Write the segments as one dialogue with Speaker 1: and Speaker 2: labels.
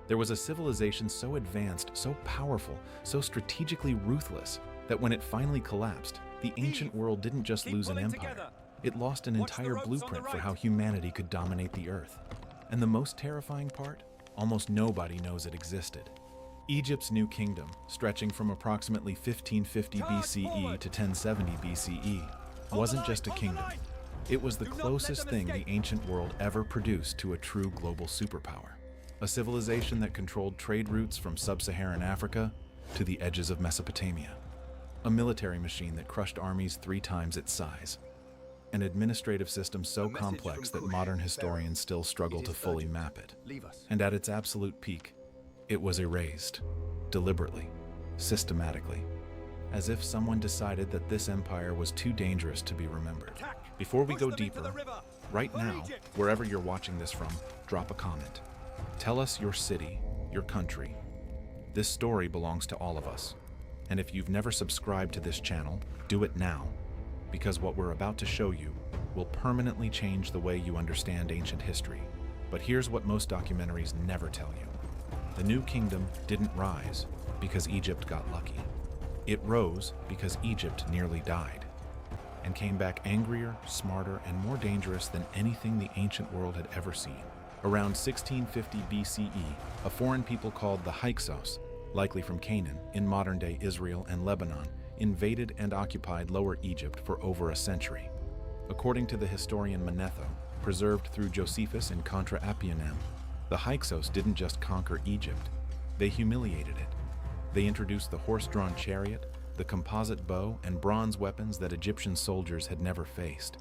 Speaker 1: There was a civilization so advanced, so powerful, so strategically ruthless, that when it finally collapsed, the ancient world didn't just lose an empire. It lost an entire blueprint for how humanity could dominate the earth. And the most terrifying part? Almost nobody knows it existed. Egypt's new kingdom, stretching from approximately 1550 BCE to 1070 BCE, wasn't just a kingdom. It was the closest thing the ancient world ever produced to a true global superpower. A civilization that controlled trade routes from sub-Saharan Africa to the edges of Mesopotamia. A military machine that crushed armies 3 times its size. An administrative system so complex that modern historians still struggle to fully map it. And at its absolute peak, it was erased, deliberately, systematically, as if someone decided that this empire was too dangerous to be remembered. Before we go deeper, right now, wherever you're watching this from, drop a comment. Tell us your city, your country. This story belongs to all of us. And if you've never subscribed to this channel, do it now, because what we're about to show you will permanently change the way you understand ancient history. But here's what most documentaries never tell you. The new kingdom didn't rise because Egypt got lucky. It rose because Egypt nearly died, and came back angrier, smarter, and more dangerous than anything the ancient world had ever seen. Around 1650 BCE, a foreign people called the Hyksos, likely from Canaan, in modern-day Israel and Lebanon, invaded and occupied Lower Egypt for over a century. According to the historian Manetho, preserved through Josephus in Contra Appianem, the Hyksos didn't just conquer Egypt, they humiliated it. They introduced the horse-drawn chariot, the composite bow, and bronze weapons that Egyptian soldiers had never faced.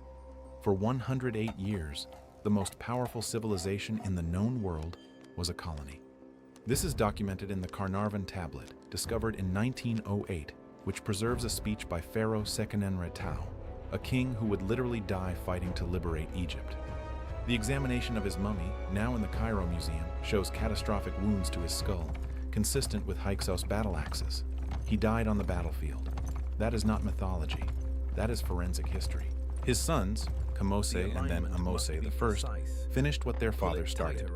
Speaker 1: For 108 years, the most powerful civilization in the known world was a colony. This is documented in the Carnarvon tablet, discovered in 1908, which preserves a speech by Pharaoh Seqenenre-Tao, a king who would literally die fighting to liberate Egypt. The examination of his mummy, now in the Cairo Museum, shows catastrophic wounds to his skull, consistent with Hyksos battle axes. He died on the battlefield. That is not mythology. That is forensic history. His sons, Kamose and then Amose I, finished what their father started.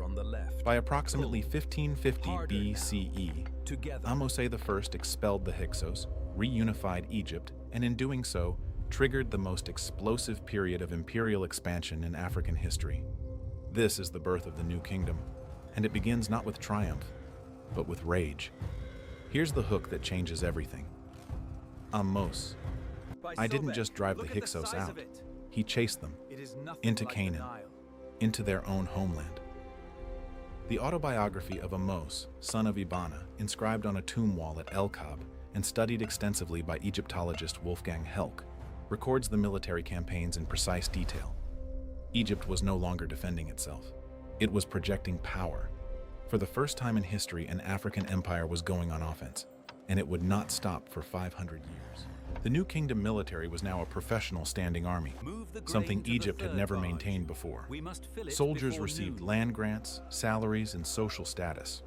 Speaker 1: By approximately 1550 BCE, Amose I expelled the Hyksos, reunified Egypt, and in doing so, triggered the most explosive period of imperial expansion in African history. This is the birth of the new kingdom, and it begins not with triumph, but with rage. Here's the hook that changes everything. Amos. I didn't just drive the Hyksos out. He chased them into Canaan, into their own homeland. The autobiography of Amos, son of Ibana, inscribed on a tomb wall at El Kab and studied extensively by Egyptologist Wolfgang Helck, records the military campaigns in precise detail. Egypt was no longer defending itself. It was projecting power. For the first time in history, an African empire was going on offense, and it would not stop for 500 years. The new kingdom military was now a professional standing army, something Egypt had never maintained before. Soldiers received land grants, salaries, and social status.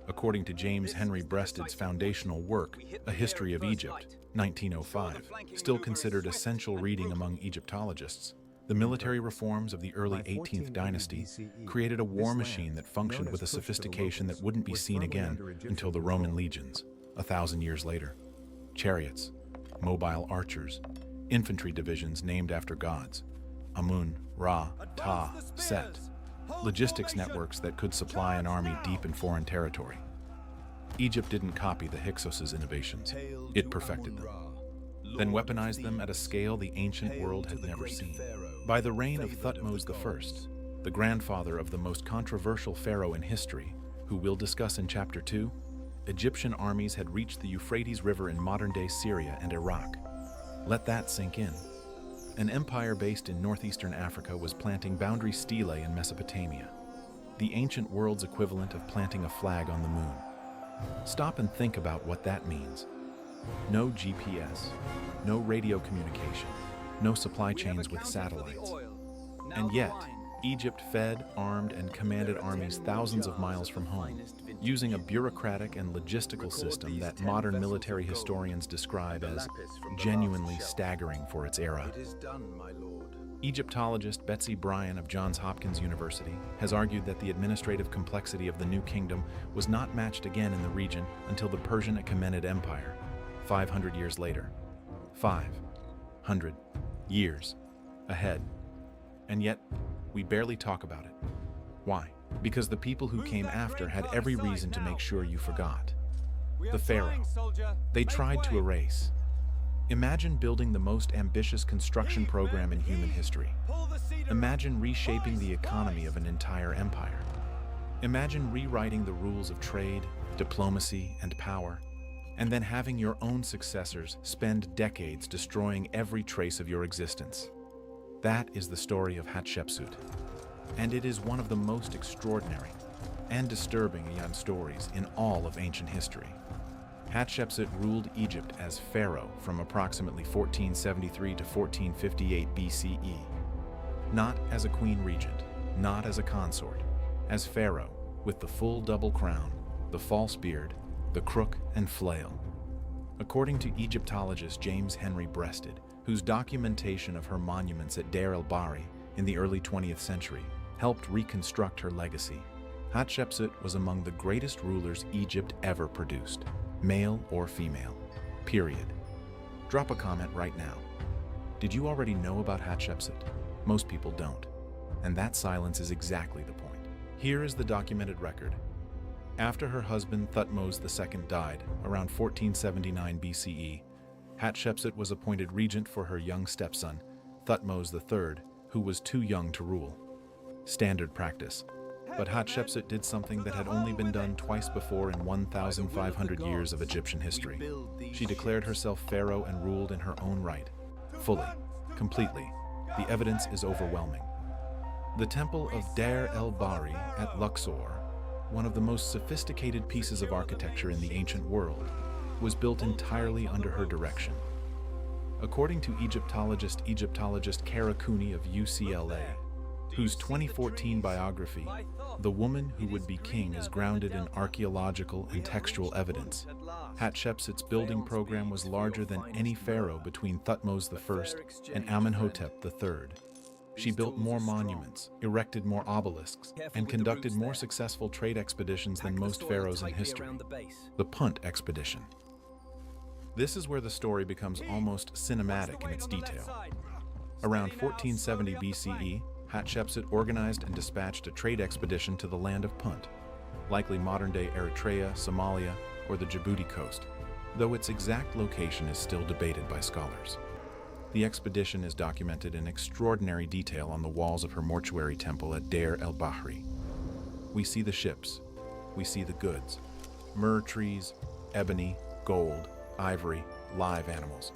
Speaker 1: According to James Henry Breasted's foundational work, A History of Egypt, 1905, still considered essential reading among Egyptologists, the military reforms of the early 18th dynasty created a war machine that functioned with a sophistication that wouldn't be seen again until the Roman legions, 1,000 years later. Chariots, mobile archers, infantry divisions named after gods, Amun, Ra, Ta, Set, logistics networks that could supply an army deep in foreign territory. Egypt didn't copy the Hyksos' innovations, it perfected them, then weaponized them at a scale the ancient world had never seen. By the reign of Thutmose I, the grandfather of the most controversial pharaoh in history, who we'll discuss in Chapter 2, Egyptian armies had reached the Euphrates River in modern-day Syria and Iraq. Let that sink in. An empire based in northeastern Africa was planting boundary stelae in Mesopotamia, the ancient world's equivalent of planting a flag on the moon. Stop and think about what that means. No GPS, no radio communication, no supply chains with satellites. And yet, Egypt fed, armed, and commanded armies thousands of miles from home, using a bureaucratic and logistical system that modern military historians describe as genuinely staggering for its era.
Speaker 2: It is done, my lord.
Speaker 1: Egyptologist Betsy Bryan of Johns Hopkins University has argued that the administrative complexity of the New Kingdom was not matched again in the region until the Persian Achaemenid Empire, 500 years later. 500 years ahead. And yet, we barely talk about it. Why? Because the people who came after had every reason to make sure you forgot. The Pharaoh. They tried to erase. Imagine building the most ambitious construction program in human history. Imagine reshaping the economy of an entire empire. Imagine rewriting the rules of trade, diplomacy, and power, and then having your own successors spend decades destroying every trace of your existence. That is the story of Hatshepsut, and it is one of the most extraordinary and disturbing stories in all of ancient history. Hatshepsut ruled Egypt as pharaoh from approximately 1473 to 1458 BCE. Not as a queen regent, not as a consort, as pharaoh with the full double crown, the false beard, the crook and flail. According to Egyptologist James Henry Breasted, whose documentation of her monuments at Deir el-Bahri in the early 20th century helped reconstruct her legacy, Hatshepsut was among the greatest rulers Egypt ever produced, male or female, period. Drop a comment right now. Did you already know about Hatshepsut? Most people don't, and that silence is exactly the point. Here is the documented record. After her husband Thutmose II died around 1479 BCE, Hatshepsut was appointed regent for her young stepson, Thutmose III, who was too young to rule. Standard practice. But Hatshepsut did something that had only been done twice before in 1,500 years of Egyptian history. She declared herself pharaoh and ruled in her own right, fully, completely. The evidence is overwhelming. The temple of Deir el-Bahri at Luxor, one of the most sophisticated pieces of architecture in the ancient world, was built entirely under her direction. According to Egyptologist Kara Cooney of UCLA, whose 2014 biography, The Woman Who Would Be King, is grounded in archaeological and textual evidence, Hatshepsut's building program was larger than any pharaoh between Thutmose I and Amenhotep III. She built more monuments, erected more obelisks, and conducted more successful trade expeditions than most pharaohs in history. The Punt expedition. This is where the story becomes almost cinematic in its detail. Around 1470 BCE, Hatshepsut organized and dispatched a trade expedition to the land of Punt, likely modern-day Eritrea, Somalia, or the Djibouti coast, though its exact location is still debated by scholars. The expedition is documented in extraordinary detail on the walls of her mortuary temple at Deir el-Bahri. We see the ships, we see the goods, myrrh trees, ebony, gold, ivory, live animals.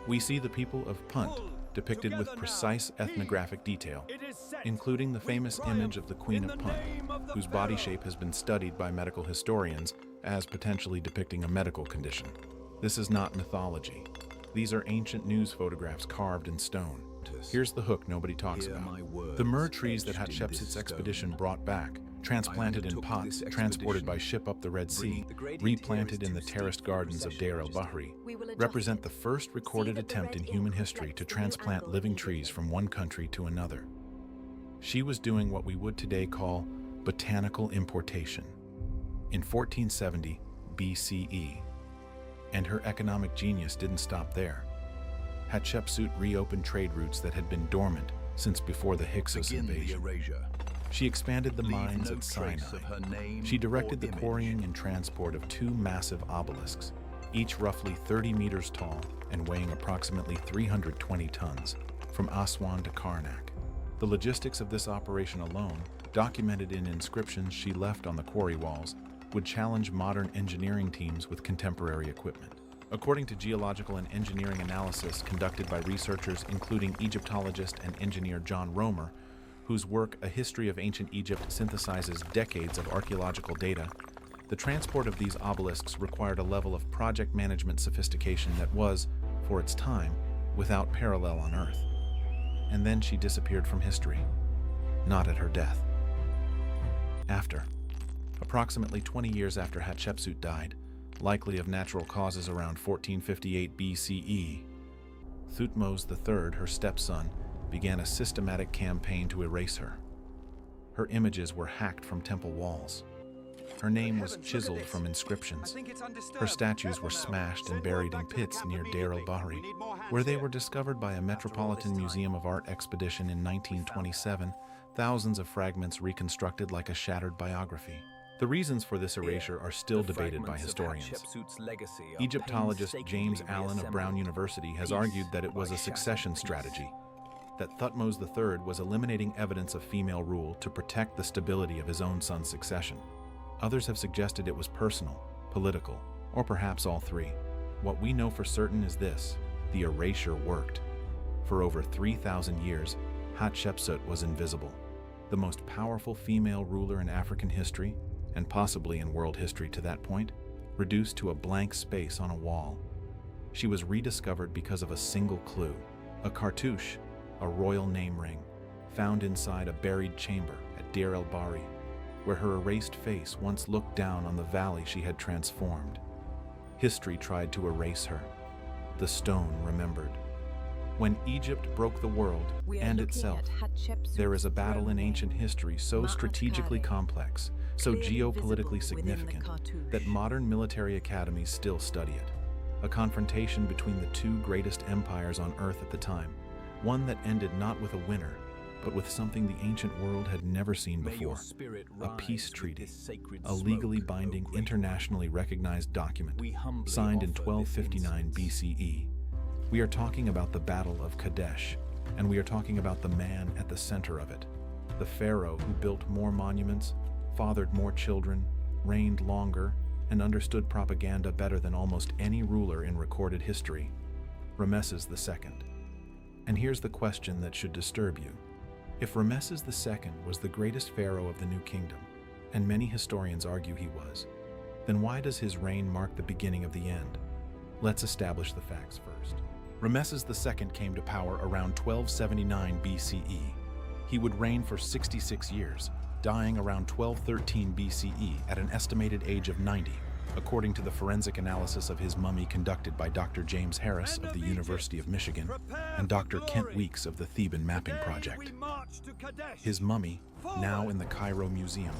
Speaker 1: We see the people of Punt, depicted with precise ethnographic detail, including the famous image of the Queen of Punt, whose body shape has been studied by medical historians as potentially depicting a medical condition. This is not mythology. These are ancient news photographs carved in stone. Here's the hook nobody talks about. The myrrh trees that Hatshepsut's expedition brought back, transplanted in pots, transported by ship up the Red Sea, replanted in the terraced gardens of Deir el-Bahri, represent the first recorded attempt in human history to transplant living trees from one country to another. She was doing what we would today call botanical importation in 1470 BCE. And her economic genius didn't stop there. Hatshepsut reopened trade routes that had been dormant since before the Hyksos invasion. She expanded the mines at Sinai. She directed the quarrying and transport of two massive obelisks, each roughly 30 meters tall and weighing approximately 320 tons, from Aswan to Karnak. The logistics of this operation alone, documented in inscriptions she left on the quarry walls, would challenge modern engineering teams with contemporary equipment. According to geological and engineering analysis conducted by researchers including Egyptologist and engineer John Romer, whose work A History of Ancient Egypt synthesizes decades of archaeological data, the transport of these obelisks required a level of project management sophistication that was, for its time, without parallel on Earth. And then she disappeared from history. Not at her death. After. Approximately 20 years after Hatshepsut died, likely of natural causes around 1458 BCE, Thutmose III, her stepson, began a systematic campaign to erase her. Her images were hacked from temple walls. Her name was chiseled from inscriptions. Her statues were smashed and buried in pits near Deir el-Bahri, where they were discovered by a Metropolitan Museum of Art expedition in 1927, thousands of fragments reconstructed like a shattered biography. The reasons for this erasure are still debated by historians. Egyptologist James Allen of Brown University has argued that it was a succession strategy, that Thutmose III was eliminating evidence of female rule to protect the stability of his own son's succession. Others have suggested it was personal, political, or perhaps all three. What we know for certain is this: the erasure worked. For over 3,000 years, Hatshepsut was invisible, the most powerful female ruler in African history, and possibly in world history to that point, reduced to a blank space on a wall. She was rediscovered because of a single clue: a cartouche, a royal name ring, found inside a buried chamber at Deir el-Bahri, where her erased face once looked down on the valley she had transformed. History tried to erase her. The stone remembered. When Egypt broke the world and itself, there is a battle in ancient history so strategically complex, so geopolitically significant, that modern military academies still study it. A confrontation between the two greatest empires on Earth at the time, one that ended not with a winner, but with something the ancient world had never seen before: a peace treaty, a legally binding, internationally recognized document, signed in 1259 BCE. We are talking about the Battle of Kadesh, and we are talking about the man at the center of it, the pharaoh who built more monuments, fathered more children, reigned longer, and understood propaganda better than almost any ruler in recorded history: Ramesses II. And here's the question that should disturb you. If Ramesses II was the greatest pharaoh of the New Kingdom, and many historians argue he was, then why does his reign mark the beginning of the end? Let's establish the facts first. Ramesses II came to power around 1279 BCE. He would reign for 66 years, dying around 1213 BCE at an estimated age of 90, according to the forensic analysis of his mummy conducted by Dr. James Harris of the University of Michigan and Dr. Kent Weeks of the Theban Mapping Project. His mummy, now in the Cairo Museum,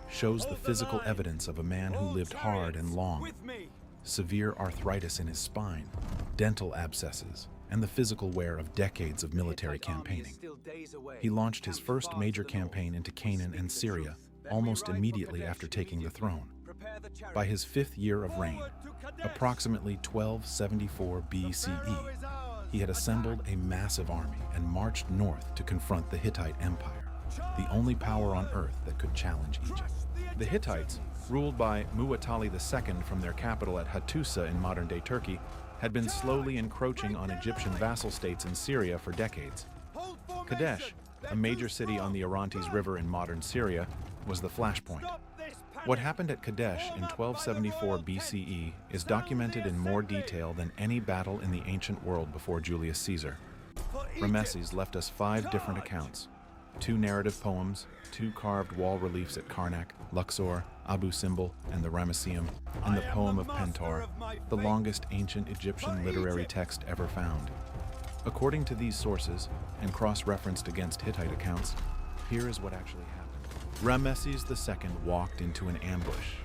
Speaker 1: shows the physical evidence of a man who lived hard and long: severe arthritis in his spine, dental abscesses, and the physical wear of decades of military campaigning. He launched his first major campaign into Canaan and Syria almost immediately after taking the throne. By his 5th year of reign, approximately 1274 BCE, he had assembled a massive army and marched north to confront the Hittite Empire, the only power on earth that could challenge Egypt. The Hittites, ruled by Muwatalli II from their capital at Hattusa in modern-day Turkey, had been slowly encroaching on Egyptian vassal states in Syria for decades. Kadesh, a major city on the Orontes River in modern Syria, was the flashpoint. What happened at Kadesh in 1274 BCE is documented in more detail than any battle in the ancient world before Julius Caesar. Ramesses left us 5 different accounts: 2 narrative poems, 2 carved wall reliefs at Karnak, Luxor, Abu Simbel, and the Ramesseum, and the poem of Pentar, the longest ancient Egyptian literary text ever found. According to these sources, and cross-referenced against Hittite accounts, here is what actually happened. Ramesses II walked into an ambush.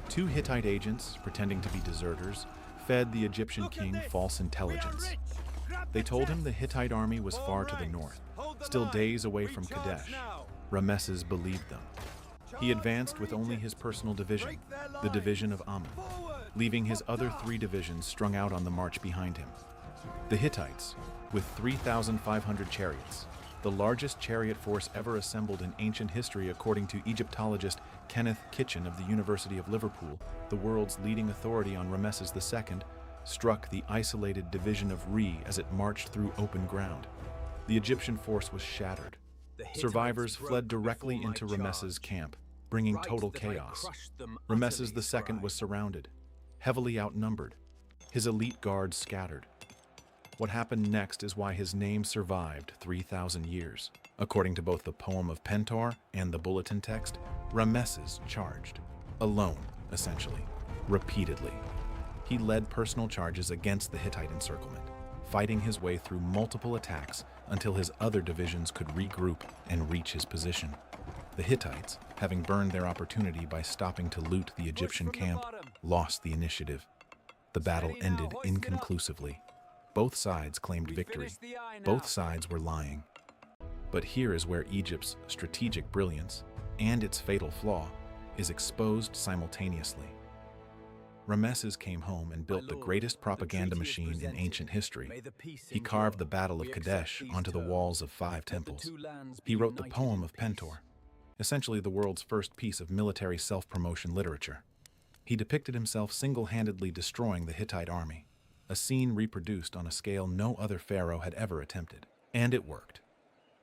Speaker 1: 2 Hittite agents, pretending to be deserters, fed the Egyptian king false intelligence. They told him the Hittite army was far to the north, still days away from Kadesh. Ramesses believed them. He advanced with only his personal division, the division of Amun, leaving his other 3 divisions strung out on the march behind him. The Hittites, with 3,500 chariots, the largest chariot force ever assembled in ancient history according to Egyptologist Kenneth Kitchen of the University of Liverpool, the world's leading authority on Ramesses II, struck the isolated division of Re as it marched through open ground. The Egyptian force was shattered. Survivors fled directly into Ramesses' camp, bringing total chaos. Ramesses II was surrounded, heavily outnumbered, his elite guards scattered. What happened next is why his name survived 3,000 years. According to both the poem of Pentar and the bulletin text, Ramesses charged, alone, essentially, repeatedly. He led personal charges against the Hittite encirclement, fighting his way through multiple attacks until his other divisions could regroup and reach his position. The Hittites, having burned their opportunity by stopping to loot the Egyptian camp, lost the initiative. The battle ended inconclusively. Both sides claimed victory. Both sides were lying. But here is where Egypt's strategic brilliance and its fatal flaw is exposed simultaneously. Ramesses came home and built the greatest propaganda machine in ancient history. He carved the Battle of Kadesh onto the walls of 5 temples. He wrote the poem of Pentor, essentially the world's first piece of military self-promotion literature. He depicted himself single-handedly destroying the Hittite army, a scene reproduced on a scale no other pharaoh had ever attempted. And it worked.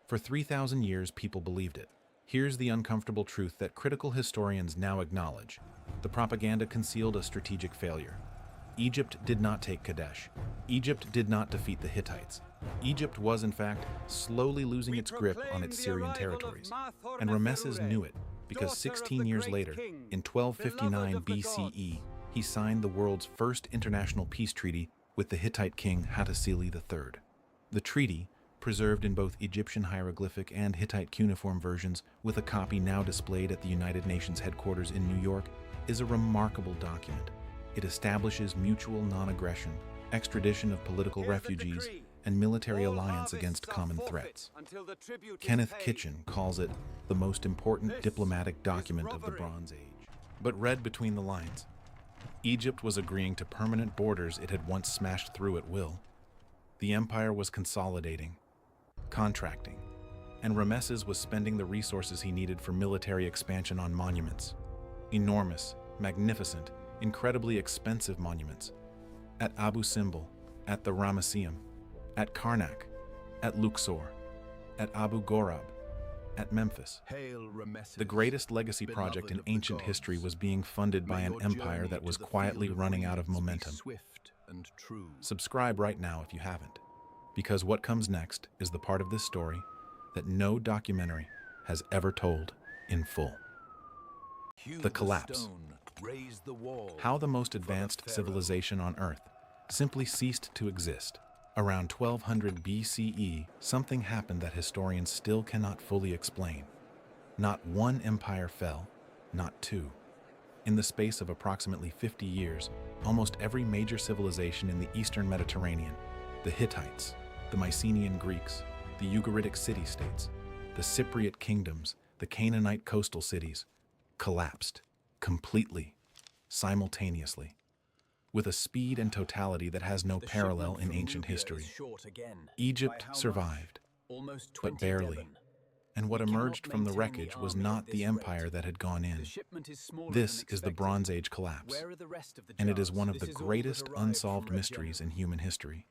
Speaker 1: For 3,000 years, people believed it. Here's the uncomfortable truth that critical historians now acknowledge. The propaganda concealed a strategic failure. Egypt did not take Kadesh. Egypt did not defeat the Hittites. Egypt was, in fact, slowly losing its grip on its Syrian territories. And Ramesses knew it, because 16 years later, in 1259 BCE, he signed the world's first international peace treaty with the Hittite king Hatshepsut III. The treaty, preserved in both Egyptian hieroglyphic and Hittite cuneiform versions, with a copy now displayed at the United Nations headquarters in New York, is a remarkable document. It establishes mutual non-aggression, extradition of political refugees, and military alliance against common threats. Kenneth Kitchen calls it the most important diplomatic document of the Bronze Age. But read between the lines, Egypt was agreeing to permanent borders it had once smashed through at will. The empire was consolidating, contracting, and Ramesses was spending the resources he needed for military expansion on monuments. Enormous, magnificent, incredibly expensive monuments. At Abu Simbel, at the Ramesseum, at Karnak, at Luxor, at Abu Ghorab, at Memphis. The greatest legacy project in ancient history was being funded by an empire that was quietly running out of momentum. Subscribe right now if you haven't, because what comes next is the part of this story that no documentary has ever told in full. The collapse. How the most advanced civilization on Earth simply ceased to exist. Around 1200 BCE, something happened that historians still cannot fully explain. Not one empire fell, not two. In the space of approximately 50 years, almost every major civilization in the Eastern Mediterranean, the Hittites, the Mycenaean Greeks, the Ugaritic city-states, the Cypriot kingdoms, the Canaanite coastal cities, collapsed completely, simultaneously, with a speed and totality that has no parallel in ancient history. Egypt survived, but barely. And what emerged from the wreckage was not the empire that had gone in. This is the Bronze Age collapse, and it is one of the greatest unsolved mysteries in human history.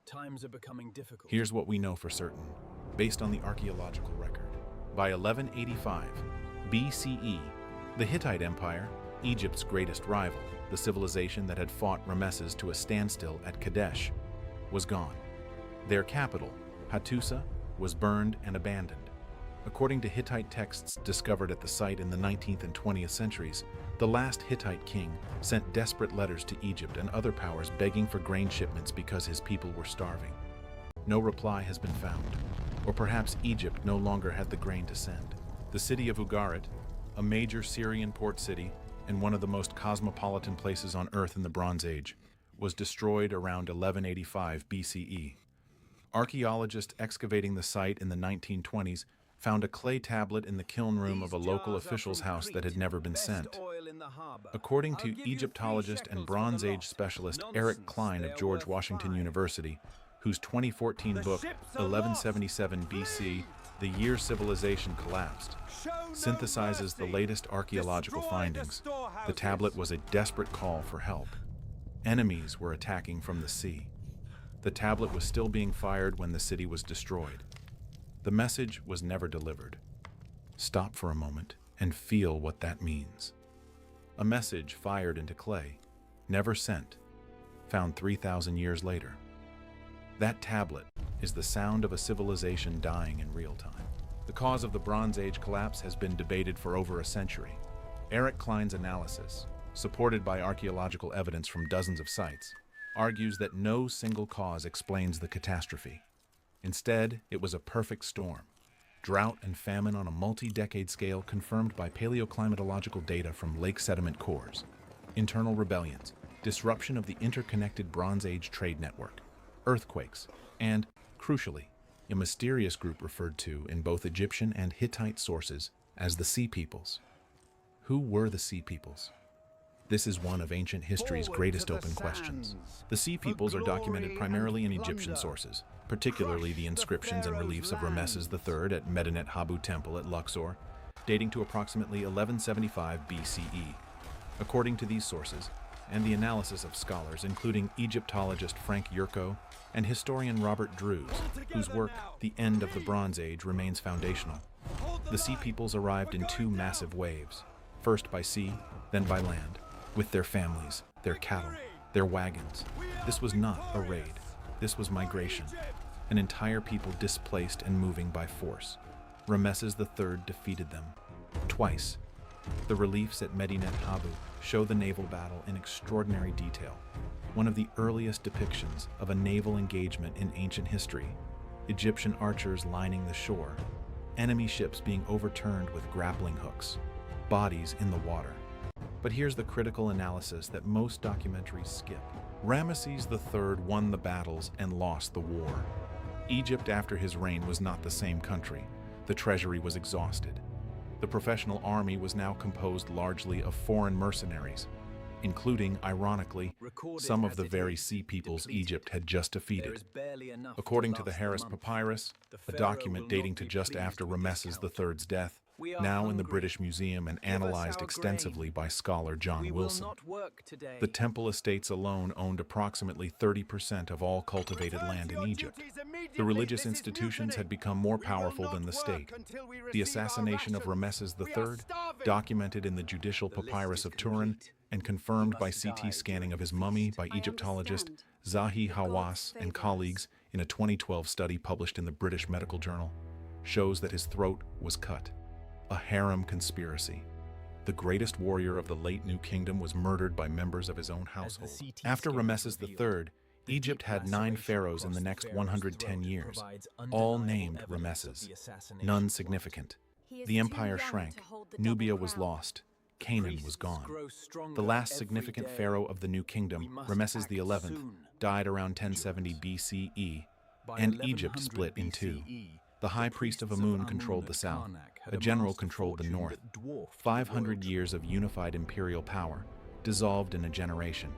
Speaker 1: Here's what we know for certain, based on the archaeological record. By 1185 BCE, the Hittite Empire, Egypt's greatest rival, the civilization that had fought Ramesses to a standstill at Kadesh, was gone. Their capital, Hatshepsut, was burned and abandoned. According to Hittite texts discovered at the site in the 19th and 20th centuries, the last Hittite king sent desperate letters to Egypt and other powers begging for grain shipments because his people were starving. No reply has been found, or perhaps Egypt no longer had the grain to send. The city of Ugarit, a major Syrian port city and one of the most cosmopolitan places on Earth in the Bronze Age, was destroyed around 1185 BCE. Archaeologists excavating the site in the 1920s found a clay tablet in the kiln room of a local official's house that had never been sent. According to Egyptologist and Bronze Age specialist Eric Klein of George Washington University, whose 2014 book, 1177 BC, The Year Civilization Collapsed, synthesizes the latest archaeological findings, the tablet was a desperate call for help. Enemies were attacking from the sea. The tablet was still being fired when the city was destroyed. The message was never delivered. Stop for a moment and feel what that means. A message fired into clay, never sent, found 3,000 years later. That tablet is the sound of a civilization dying in real time. The cause of the Bronze Age collapse has been debated for over a century. Eric Klein's analysis, supported by archaeological evidence from dozens of sites, argues that no single cause explains the catastrophe. Instead, it was a perfect storm. Drought and famine on a multi-decade scale confirmed by paleoclimatological data from lake sediment cores. Internal rebellions, disruption of the interconnected Bronze Age trade network, earthquakes, and, crucially, a mysterious group referred to in both Egyptian and Hittite sources as the Sea Peoples. Who were the Sea Peoples? This is one of ancient history's greatest open questions. The Sea Peoples are documented primarily in Egyptian sources, particularly the inscriptions and reliefs of Ramesses III at Medinet Habu Temple at Luxor, dating to approximately 1175 BCE. According to these sources, and the analysis of scholars including Egyptologist Frank Yurko and historian Robert Drews, whose work, The End of the Bronze Age, remains foundational, the Sea Peoples arrived in two massive waves, first by sea, then by land, with their families, their cattle, their wagons. This was not a raid. This was migration. An entire people displaced and moving by force. Ramesses III defeated them. Twice. The reliefs at Medinet Habu show the naval battle in extraordinary detail, one of the earliest depictions of a naval engagement in ancient history. Egyptian archers lining the shore, enemy ships being overturned with grappling hooks, bodies in the water. But here's the critical analysis that most documentaries skip. Ramesses III won the battles and lost the war. Egypt after his reign was not the same country. The treasury was exhausted. The professional army was now composed largely of foreign mercenaries, including, ironically, some of the very Sea Peoples Egypt had just defeated. According to the Harris Papyrus, a document dating to just after Ramesses III's death, now in the British Museum and analyzed extensively by scholar John Wilson, the temple estates alone owned approximately 30% of all cultivated land in Egypt. The religious institutions had become more powerful than the state. The assassination of Ramesses III, documented in the Judicial Papyrus of Turin and confirmed by CT scanning of his mummy by Egyptologist Zahi Hawass and colleagues in a 2012 study published in the British Medical Journal, shows that his throat was cut. A harem conspiracy. The greatest warrior of the late New Kingdom was murdered by members of his own household. After Ramesses III, Egypt had 9 pharaohs in the next 110 years, all named Ramesses, none significant. The empire shrank, Nubia was lost, Canaan was gone. The last significant pharaoh of the New Kingdom, Ramesses XI, died around 1070 BCE, and Egypt split in two. The high priest of Amun controlled the south, a general controlled the north. 500 years of unified imperial power, dissolved in a generation.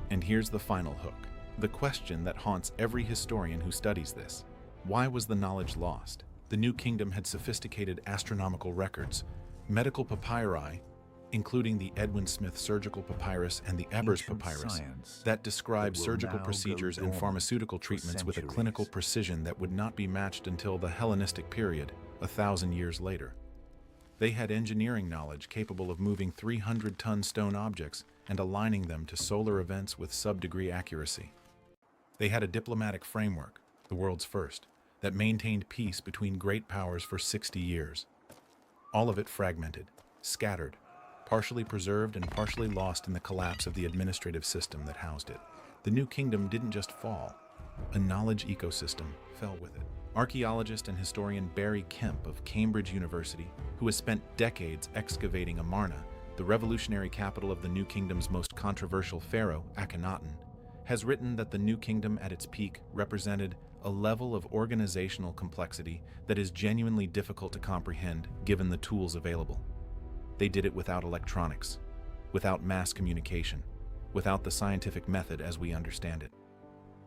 Speaker 1: And here's the final hook, the question that haunts every historian who studies this. Why was the knowledge lost? The New Kingdom had sophisticated astronomical records, medical papyri, including the Edwin Smith Surgical Papyrus and the Ebers Papyrus, that describe surgical procedures and pharmaceutical treatments with a clinical precision that would not be matched until the Hellenistic period, 1,000 years later. They had engineering knowledge capable of moving 300-ton stone objects and aligning them to solar events with sub-degree accuracy. They had a diplomatic framework, the world's first, that maintained peace between great powers for 60 years. All of it fragmented, scattered, partially preserved and partially lost in the collapse of the administrative system that housed it. The New Kingdom didn't just fall. A knowledge ecosystem fell with it. Archaeologist and historian Barry Kemp of Cambridge University, who has spent decades excavating Amarna, the revolutionary capital of the New Kingdom's most controversial pharaoh, Akhenaten, has written that the New Kingdom at its peak represented a level of organizational complexity that is genuinely difficult to comprehend given the tools available. They did it without electronics, without mass communication, without the scientific method as we understand it.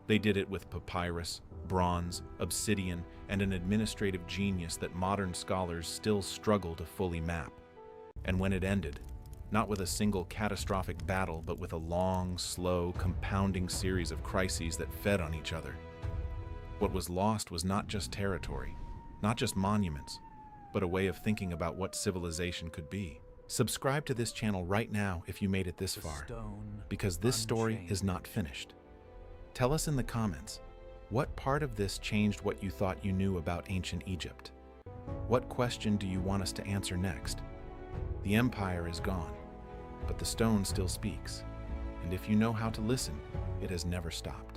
Speaker 1: They did it with papyrus, bronze, obsidian, and an administrative genius that modern scholars still struggle to fully map. And when it ended, not with a single catastrophic battle, but with a long, slow, compounding series of crises that fed on each other. What was lost was not just territory, not just monuments, but a way of thinking about what civilization could be. Subscribe to this channel right now if you made it this far, because this story is not finished. Tell us in the comments, what part of this changed what you thought you knew about ancient Egypt? What question do you want us to answer next? The empire is gone, but the stone still speaks, and if you know how to listen, it has never stopped.